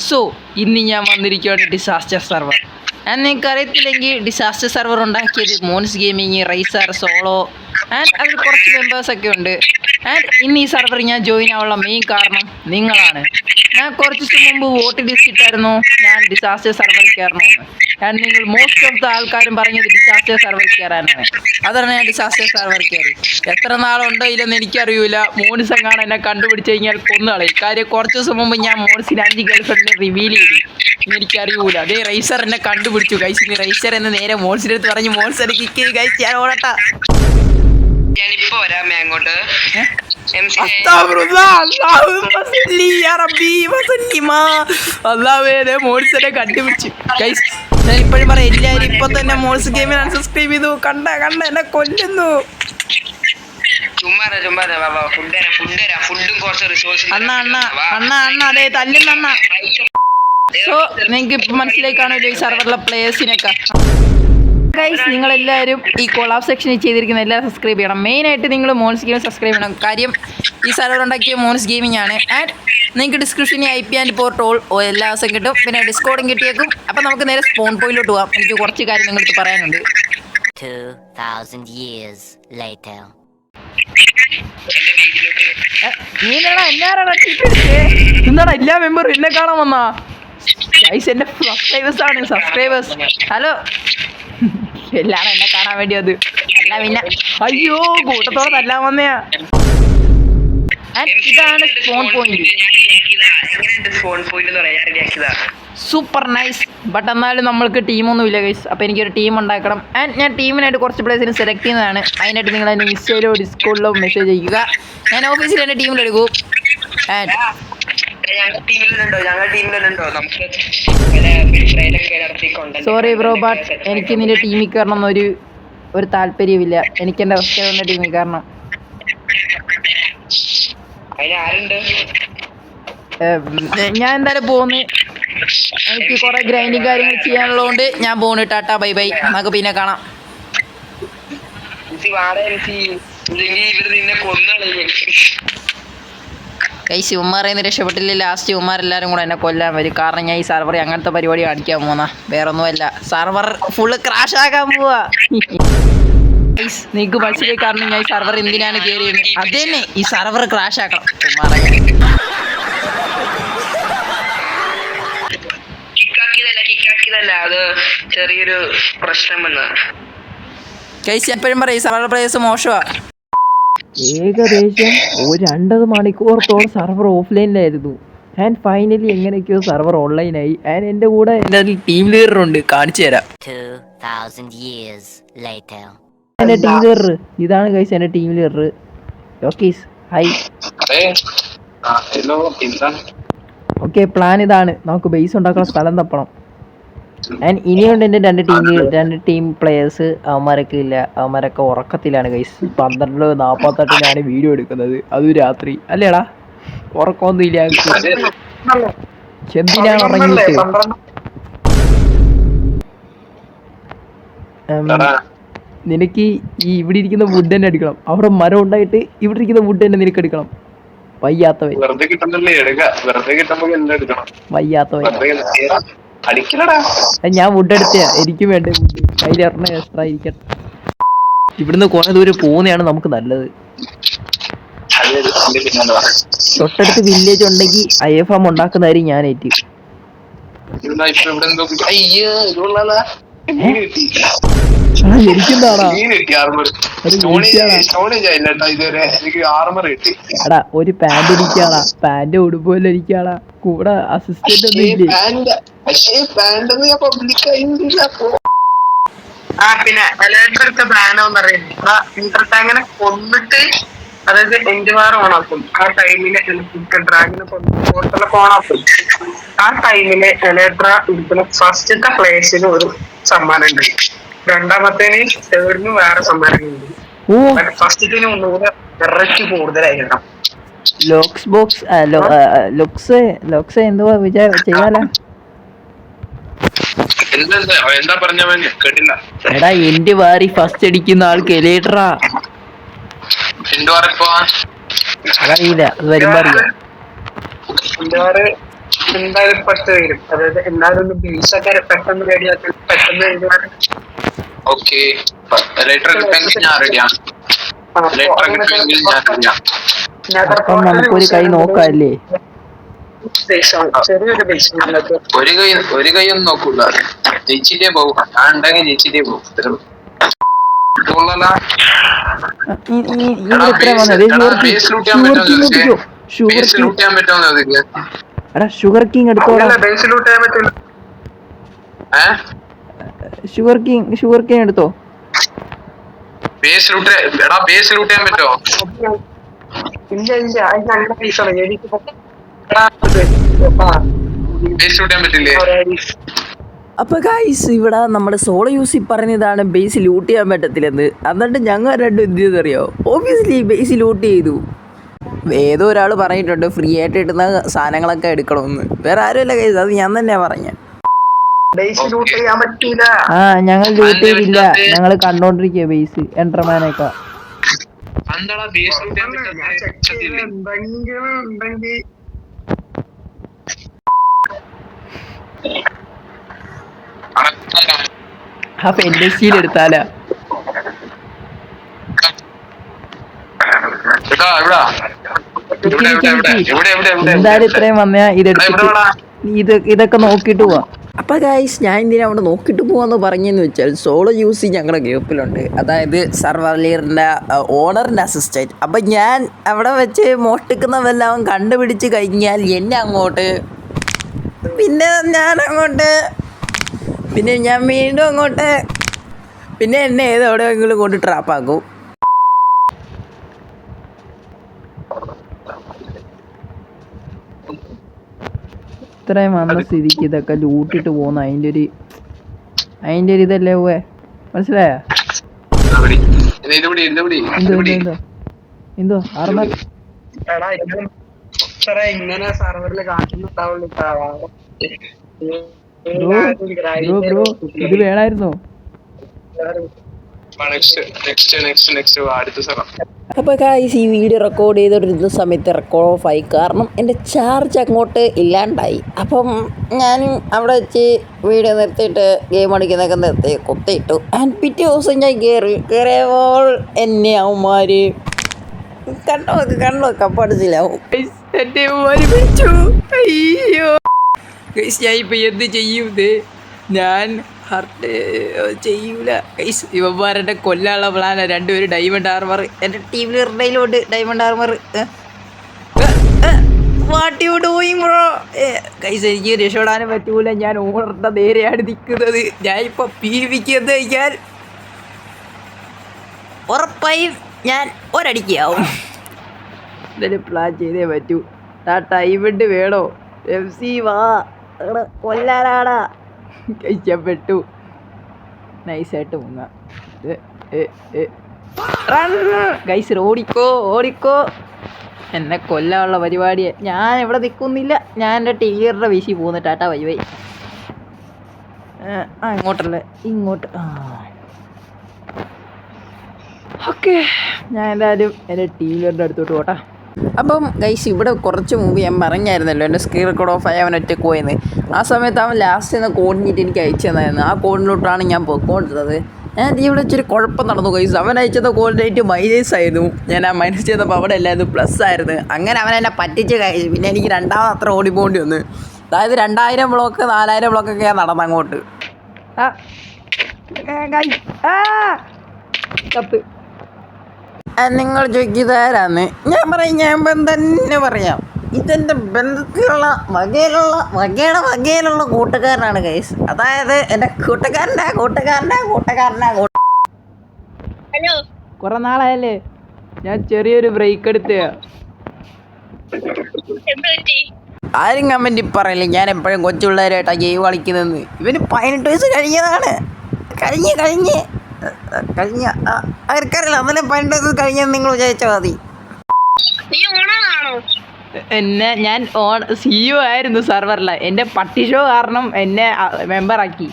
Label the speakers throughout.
Speaker 1: So ഇന്ന് ഞാൻ വന്നിരിക്കുകയാണ് ഡിസാസ്റ്റർ സർവർ. നിങ്ങൾക്ക് അറിയത്തില്ലെങ്കിൽ ഡിസാസ്റ്റർ സർവർ ഉണ്ടാക്കിയത് മോൻസ് ഗെയിമിങ്, റൈസർ, സോളോ ആൻഡ് അതിൽ കുറച്ച് മെമ്പേഴ്സൊക്കെ ഉണ്ട്. ആൻഡ് ഇന്ന് ഈ സർവർ ഞാൻ ജോയിൻ ആവാനുള്ള മെയിൻ കാരണം നിങ്ങളാണ്. ഞാൻ കുറച്ച് ദിവസം മുമ്പ് വോട്ട് ലിസ്റ്റ് ഇട്ടായിരുന്നു ഞാൻ ഡിസാസ്റ്റർ സർവർ കയറണമെന്ന്. ആൻഡ് നിങ്ങൾ മോസ്റ്റ് ഓഫ് ദ ആൾക്കാരും പറഞ്ഞത് ഡിസാസ്റ്റർ സർവർ കയറാനാണ്. അതാണ് ഞാൻ ഡിസാസ്റ്റർ സർവർ കയറി. എത്ര നാളുണ്ടോ ഇല്ലെന്ന് എനിക്കറിയില്ല. മോൻസ് എങ്ങാണ് എന്നെ കണ്ടുപിടിച്ച് കഴിഞ്ഞാൽ കൊന്നുകളയും. കാര്യം കുറച്ച് ദിവസം മുമ്പ് ഞാൻ മോൻസിന് 5 ഗേൾഫ്രണ്ടിനെ റിവീൽ ചെയ്തു. എനിക്കറിയൂല. അതേ റൈസർ എന്നെ കണ്ടുപിടിച്ചു. ഗൈസ് റൈസർ എന്ന് നേരെ മോൻസിൻ്റെ അടുത്ത് പറഞ്ഞു, മോൻസ് എന്നെ കിക്ക് ചെയ്ത് ഗൈസ് ഞാൻ ഓടട്ടാ.
Speaker 2: ഞാനിപ്പോ വരാമേ അങ്ങോട്ട്.
Speaker 1: മോൻസിനെ കണ്ടുപിടിച്ചു ഗൈസ്. ഞാൻ ഇപ്പോഴും പറയാം, എല്ലാവരും ഇപ്പൊ തന്നെ മോൻസ് ഗെയിമിന് അൺസബ്സ്ക്രൈബ് ചെയ്തു. കണ്ട എന്നെ കൊല്ലുന്നു. അണ്ണ അതെ തല്ലുന്ന. സോ നിങ്ങൾക്ക് ഇപ്പൊ മനസ്സിലായി കാണുമല്ലോ ഈ സർവറിലെ പ്ലേയേഴ്സിനൊക്കെ. ഗൈസ് നിങ്ങളെല്ലാവരും ഈ കൊളാബ് സെക്ഷനിൽ ചെയ്തിരിക്കുന്ന എല്ലാവരും സബ്സ്ക്രൈബ് ചെയ്യണം. മെയിനായിട്ട് നിങ്ങൾ മോൻസ് ഗെയിം സബ്സ്ക്രൈബ് ചെയ്യണം. കാര്യം ഈ സർവർ ഉണ്ടാക്കിയ മോൻസ് ഗെയിമിംഗ് ആണ്. ആൻഡ് നിങ്ങൾക്ക് ഡിസ്ക്രിപ്ഷനിൽ IP ആൻഡ് പോർട്ട് എല്ലാ ദിവസം കിട്ടും. പിന്നെ ഡിസ്കോഡും കിട്ടിയേക്കും. അപ്പം നമുക്ക് നേരെ സ്പോൺ പോയിന്റിലോട്ട് പോകാം. എനിക്ക് കുറച്ച് കാര്യം നിങ്ങൾക്ക് പറയാനുണ്ട്.
Speaker 3: 2000 years later.
Speaker 1: എന്താടാ എല്ലാ മെമ്പറും എന്നെ കാണാൻ വന്നാ? ഗൈസ് എന്റെ സബ്സ്ക്രൈബേഴ്സ് ഹലോ എല്ലാരും എന്നെ കാണാൻ വേണ്ടി അത് അല്ല പിന്നെ അയ്യോ കൂട്ടത്തോടെ തല്ലാൻ വന്നയാ. ഇതാണ് spawn point. Super nice. But എന്നാലും നമ്മൾക്ക് ടീമൊന്നും ഇല്ല ഗൈസ്. അപ്പോൾ എനിക്കൊരു ടീം ഉണ്ടാക്കണം. ആൻഡ് ഞാൻ ടീമിനായിട്ട് കുറച്ച് പ്ലേസിനെ സെലക്ട് ചെയ്യുന്നതാണ്. അതിനായിട്ട് നിങ്ങൾ എൻ്റെ ഇൻസ്റ്റയിലോ ഡിസ്കോഡിലോ മെസ്സേജ് അയക്കുക. ഞാൻ ഓഫീസിൽ എൻ്റെ ടീമിലെടുക്കും. ആൻഡ് സോറി ബ്രോ, ബട്ട് എനിക്ക് നിന്റെ ടീമിൽ കയറണം എന്നൊരു താല്പര്യമില്ല. എനിക്ക് എൻ്റെ ഫസ്റ്റ് ടീമിൽ കയറണം. ഞാൻ എന്തായാലും പോകുന്നു. എനിക്ക് കുറെ ഗ്രൈൻഡിങ് കാര്യങ്ങൾ ചെയ്യാനുള്ളതുകൊണ്ട് ഞാൻ പോകുന്നു. Tata bye bye. നമുക്ക് പിന്നെ കാണാം. ഗൈസ് ഇവന്മാരെന്ന് രക്ഷപ്പെട്ടില്ല. ലാസ്റ്റ് ഇവന്മാരെല്ലാവരും കൂടെ എന്നെ കൊല്ലാൻ വരും. കാരണം ഞാൻ ഈ സർവർ അങ്ങനത്തെ പരിപാടി കാണിക്കാൻ പോകുന്ന വേറൊന്നുമല്ല. സർവർ ഫുള്ള് ക്രാഷ് ആക്കാൻ പോവാ. ഗൈസ് നിങ്ങൾക്ക് മനസ്സിലായി കാരണം ഞാൻ ഈ സർവർ എന്തിനാണ് കയറിയത്. അത് തന്നെ ഈ സർവർ ക്രാഷ് ആക്കണം.
Speaker 2: അത് ചെറിയൊരു പ്രശ്നം വന്ന്
Speaker 1: ഗൈസ് എപ്പോഴും പറയും സർവർ പ്ലേയേഴ്സ് മോശമാ. ഏകദേശം 2 മണിക്കൂറത്തോളം സർവർ ഓഫ്ലൈനിലായിരുന്നു. ആൻഡ് ഫൈനലി എങ്ങനെയൊക്കെയോ സർവർ ഓൺലൈനായി. ആൻഡ് എൻ്റെ കൂടെ എൻ്റെ ടീം ലീഡർ ഉണ്ട്. കാണിച്ചു തരാം.
Speaker 3: 2000 years later.
Speaker 1: എൻ്റെ ടീം ലീഡർ ഇതാണ് ഗൈസ്. എൻ്റെ ടീം ലീഡർ യോക്കീസ് ഹായ്. ഓക്കെ പ്ലാൻ ഇതാണ്. നമുക്ക് ബേസ് ഉണ്ടാക്കുന്ന സ്ഥലം തപ്പണം. ആൻഡ് ഇനിയുണ്ട് എൻ്റെ 2 ടീം പ്ലേയേഴ്സ്. അവന്മാരൊക്കെ ഇല്ല. അവന്മാരൊക്കെ ഉറക്കത്തിലാണ് ഗൈസ്. 12:48 വീഡിയോ എടുക്കുന്നത്. അതും രാത്രി അല്ലേടാ. ഉറക്കമൊന്നും ഇല്ല. എന്തിനാണ് ഉറങ്ങിയിട്ട്? നിനക്ക് ഈ ഇവിടെ ഇരിക്കുന്ന വുഡ് തന്നെ എടുക്കണം. അവിടെ മരം ഉണ്ടായിട്ട് ഇവിടെ ഇരിക്കുന്ന വുഡ് തന്നെ നിനക്ക് എടുക്കണം. വയ്യാത്തവൻ ഞാൻ വുഡ് എടുത്തയാ. എനിക്ക് വേണ്ട അതിലെണ്ണ എക്സ്ട്രാ ഇരിക്കട്ടെ. ഇവിടുന്ന് കുറെ ദൂരം പോകുന്നതാണ് നമുക്ക് നല്ലത്. തൊട്ടടുത്ത് വില്ലേജ് ഉണ്ടെങ്കിൽ IFM ഉണ്ടാക്കുന്നതായിരിക്കും ഞാൻ ഏറ്റ്. എടാ ഒരു പാന്റ് ഇരിക്കാടാ. പാന്റ് ഉടുപ്പോലെ ഇരിക്കാടാ. കൂടെ അസിസ്റ്റന്റ് ഒന്നും ഇല്ലേ?
Speaker 2: പിന്നെ അങ്ങനെ കൊന്നിട്ട് അതായത് എൻഡുവാർ ഓണാക്കും. ആ ടൈമില് ഡ്രാഗിനെ പോർട്ടലൊക്കെ ഓണാക്കും. ആ ടൈമില് എലക്ട്ര ഇരിക്കുന്ന ഫസ്റ്റത്തെ പ്ലേസിന് ഒരു സമ്മാനം ഉണ്ട്. രണ്ടാമത്തേന് തേർഡിന് വേറെ സമ്മാനം ഉണ്ട്. ഫസ്റ്റത്തിന് ഒന്നുകൂടെ ഇറച്ചി കൂടുതലായിരിക്കണം.
Speaker 1: ലോക്സ് എന്തുവാ ചെയ്യാല? എടാ എന്റെ വാരി ഫസ്റ്റ് അടിക്കുന്ന ആൾക്ക് എലേറ്ററാ. അതറിയില്ല, അത് വരുമ്പോ അറിയാം.
Speaker 2: എന്തായാലും പെട്ട് വരും. അതായത് എല്ലാവരും ഒന്ന് ബേസൊക്കെ പെട്ടെന്ന് റെഡിയാക്കി പെട്ടെന്ന്
Speaker 4: ഓക്കെ ലെറ്റർ കിട്ടുമെങ്കിൽ ഞാൻ റെഡിയാണ്. ലെറ്റർ കിട്ടുമെങ്കിൽ ഞാൻ റെഡിയാണ്.
Speaker 1: അപ്പം നമുക്കൊരു കൈ നോക്കാല്ലേ?
Speaker 2: ചെറിയൊരു ബേസ്
Speaker 4: ഒരു കൈ ഒന്നും നോക്കൂല, ജയിച്ചിട്ടേ പോകും. ഞാൻ ഉണ്ടെങ്കിൽ ജയിച്ചിട്ടേ പോകും.
Speaker 1: ഇവിടെ എത്ര വന്നത്? ഷുഗർ കിങ് എടുത്തോടാ.
Speaker 2: ബേസ് ലൂട്ട് ചെയ്യാൻ പറ്റില്ല.
Speaker 1: ഷുഗർ കിങ് എടുത്തോ.
Speaker 4: ബേസ് ലൂട്ട് ചെയ്യാൻ പറ്റോ?
Speaker 2: ഇല്ല ഇല്ല, അത് നല്ല പൈസയാണ്. എനിക്ക്
Speaker 4: ബേസ് ലൂട്ട് ചെയ്യാൻ പറ്റില്ലേ?
Speaker 1: അപ്പോൾ ഗൈസ് ഇവിടെ നമ്മുടെ സോളോ യൂസി പറഞ്ഞതാണ് ബേസ് ലൂട്ട് ചെയ്യാൻ പറ്റത്തില്ലെന്ന്. എന്നിട്ട് ഞങ്ങൾ രണ്ടും എന്ത് ചെയ്തെന്നറിയോ? ഒബ്വിയസ്ലി ബേസ് ലൂട്ട് ചെയ്തു. ഏതോ ഒരാൾ പറഞ്ഞിട്ടുണ്ട് ഫ്രീ ആയിട്ട് കിട്ടുന്ന സാധനങ്ങളൊക്കെ എടുക്കണമെന്ന്. വേറെ ആരുമല്ല ഗൈസ്, അത് ഞാൻ തന്നെയാ പറഞ്ഞ. ആ ഞങ്ങൾ ലൂട്ട് ചെയ്തില്ല, ഞങ്ങൾ കണ്ടോണ്ടിരിക്കുക ബേസ് എൻട്രമാനൊക്കെ. അപ്പൊ എന്റെ ശീലം എടുത്താലാ എന്തായാലും ഇത്രയും വന്നാ ഇതൊക്കെ നോക്കിട്ട് പോവാ. അപ്പൊ ഗൈസ് ഞാൻ എന്തിനാ അവിടെ നോക്കിട്ട് പോവാന്ന് പറഞ്ഞെന്ന് വെച്ചാൽ സോളോ യൂസി ഞങ്ങളുടെ ഗ്രൂപ്പിലുണ്ട്, അതായത് സർവൈവറിന്റെ ഓണറിന്റെ അസിസ്റ്റന്റ്. അപ്പൊ ഞാൻ അവിടെ വെച്ച് മോഷ്ടിക്കുന്നതെല്ലാം കണ്ടുപിടിച്ച് കഴിഞ്ഞാൽ എന്നെ അങ്ങോട്ട്, പിന്നെ ഞാൻ അങ്ങോട്ട്, പിന്നെ ഞാൻ വീണ്ടും അങ്ങോട്ട്, പിന്നെ എന്നെ ഏത് എവിടെയെങ്കിലും കൊണ്ട് ട്രാപ്പാക്കും. ഇത്രയും വന്ന സ്ഥിതിക്ക് ഇതൊക്കെ ലൂട്ടിട്ട് പോകുന്ന അതിൻ്റെ ഒരു ഇതല്ലേ പോവേ, മനസ്സിലായോ? എന്തോ ആർമർ
Speaker 2: ഇങ്ങനെ സർവറിൽ കാട്ടുന്നുണ്ടാവുള്ളൂ.
Speaker 1: ബ്രോ ഇത് വേണമായിരുന്നോ? അപ്പോൾ ഗൈസ് ഈ വീഡിയോ റെക്കോർഡ് ചെയ്തുകൊണ്ടിരുന്ന സമയത്ത് റെക്കോർഡ് ഓഫ് ആയി, കാരണം എൻ്റെ ചാർജ് അങ്ങോട്ട് ഇല്ലാണ്ടായി. അപ്പം ഞാൻ അവിടെ വെച്ച് വീഡിയോ നിർത്തിയിട്ട് ഗെയിം കളിക്കുന്നതൊക്കെ നിർത്തി കുത്തിയിട്ടു. ആൻഡ് പിറ്റേ ദിവസം ഞാൻ കയറിയപ്പോൾ എന്നെ അവന്മാർ കണ്ടു പഠിച്ചില്ലാവും. എൻ്റെ അവന്മാർ വിളിച്ചു. അയ്യോ ഗൈസ് ഞാൻ ഇപ്പം എന്ത് ചെയ്യും? ഞാൻ ഹർട്ട് ചെയ്യൂല ഗൈസ്. ഇവന്മാരെന്നെ കൊല്ലാനുള്ള പ്ലാനാണ്. രണ്ടുപേരും ഡയമണ്ട് ആർമർ, എൻ്റെ ടീമിൽ ഇടയിലുണ്ട് diamond armour. What you doing bro? Guys എനിക്ക് രക്ഷപ്പെടാനും പറ്റൂല, ഞാൻ ഓണറിൻ്റെ നേരെയാണ് നിൽക്കുന്നത്. ഞാൻ ഇപ്പോൾ പീവിക്കുന്നത് കഴിഞ്ഞാൽ ഉറപ്പായും ഞാൻ ഒരടിക്കാവും. എന്തായാലും പ്ലാൻ ചെയ്തേ പറ്റൂ. ആ ഡയമണ്ട് വേണോ? FC വാ കൊല്ലാനാടാ. കഴിച്ചപ്പെട്ടു. നൈസായിട്ട് മുങ്ങാം ഗൈസ്. ഓടിക്കോ എന്നെ കൊല്ലാനുള്ള പരിപാടിയെ. ഞാൻ എവിടെ നിൽക്കുന്നില്ല, ഞാൻ എൻ്റെ ടീച്ചറുടെ വീശി പോകുന്നു. Tata bye bye. ഇങ്ങോട്ടല്ലേ, ഇങ്ങോട്ട്. ഓക്കെ ഞാൻ എന്തായാലും എൻ്റെ ടീച്ചറുടെ അടുത്തോട്ട് പോട്ടാ. അപ്പം ഗൈസ് ഇവിടെ കുറച്ച് മുമ്പ് ഞാൻ പറഞ്ഞായിരുന്നല്ലോ എൻ്റെ സ്ക്രീൻ റെക്കോർഡ് ഓഫ് ആയി അവൻ ഒറ്റക്ക് പോയെന്ന്. ആ സമയത്ത് അവൻ ലാസ്റ്റ് നിന്ന് കോഡിനിട്ട് എനിക്ക് അയച്ചു തന്നായിരുന്നു. ആ കോഡിലോട്ടാണ് ഞാൻ പോയിക്കൊണ്ടിരുന്നത്. ഞാൻ ഇവിടെ വെച്ചൊരു കുഴപ്പം നടന്നു ഗൈസ്. അവൻ അയച്ചത് കോഡിനേറ്റ് മൈനസ് ആയിരുന്നു. ഞാൻ ആ മൈനസ് ചെയ്തപ്പോൾ അവിടെ എല്ലായിരുന്നു പ്ലസ് ആയിരുന്നു. അങ്ങനെ അവൻ എന്നെ പറ്റിച്ച് കഴിച്ചു. പിന്നെ എനിക്ക് രണ്ടാമത് അത്ര ഓടിപ്പോണ്ടി വന്നു. അതായത് 2000 ബ്ലോക്ക് 4000 ബ്ലോക്കൊക്കെ നടന്നു അങ്ങോട്ട്. കത്ത് നിങ്ങൾ ചോദിക്കുന്നതാരാന്ന് ഞാൻ പറയും. ഞാൻ തന്നെ പറയാം, ഇതെൻ്റെ ബന്ധത്തിലുള്ള വകയിലുള്ള കൂട്ടുകാരനാണ് ഗൈസ്. അതായത് എൻ്റെ കൂട്ടുകാരൻ്റെ കുറെ നാളായല്ലേ ഞാൻ ചെറിയൊരു ബ്രേക്ക് എടുത്ത. ആരും കമൻറ്റിൽ പറയില്ല ഞാൻ എപ്പോഴും കൊച്ചു പിള്ളേരായിട്ടാണ് ഗെയിം കളിക്കുന്നതെന്ന്. ഇവന് 18 വയസ്സ് കഴിഞ്ഞതാണ്. കഴിഞ്ഞ അവർക്കറിയില്ല. അന്നലെ 18 വയസ്സ് കഴിഞ്ഞെന്ന് നിങ്ങൾ വിചാരിച്ചാൽ മതി. എന്നെ ഞാൻ CEO ആയിരുന്നു സർവറിൽ. എൻ്റെ പട്ടി ഷോ കാരണം എന്നെ മെമ്പറാക്കി.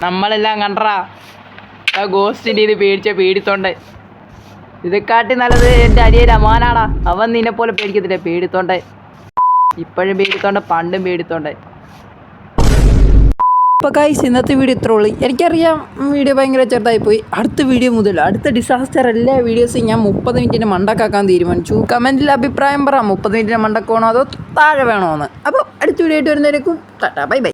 Speaker 1: നമ്മളെല്ലാം കണ്ടറാ ഗോസ്റ്റിൻ്റെ ഇത് പേടിത്തോണ്ട്. ഇതെക്കാട്ടി നല്ലത് എൻ്റെ അരിയൻ അമാനാടാ. അവൻ നിന്നെ പോലെ പേടിക്കത്തില്ല പേടിത്തോണ്ട്. ഇപ്പോഴും പേടിത്തോണ്ട് പണ്ടും പേടിത്തോണ്ട്. അപ്പോൾ ഗൈസ് ഇന്നത്തെ വീഡിയോ ഇത്രേ ഉള്ളൂ. എനിക്കറിയാം വീഡിയോ ഭയങ്കര ചെറുതായിപ്പോയി. അടുത്ത വീഡിയോ മുതൽ അടുത്ത ഡിസാസ്റ്റർ എല്ലാ വീഡിയോസും ഞാൻ 30 മിനിറ്റിൻ്റെ മണ്ടക്കാക്കാൻ തീരുമാനിച്ചു. കമൻറ്റിൽ അഭിപ്രായം പറ, 30 മിനിറ്റിൻ്റെ മണ്ടക്കാണോ അതോ താഴെ വേണോ എന്ന്. അപ്പോൾ അടുത്ത വീഡിയോ ആയിട്ട് വരുന്നവരേക്കും ടാറ്റാ ബൈ ബൈ.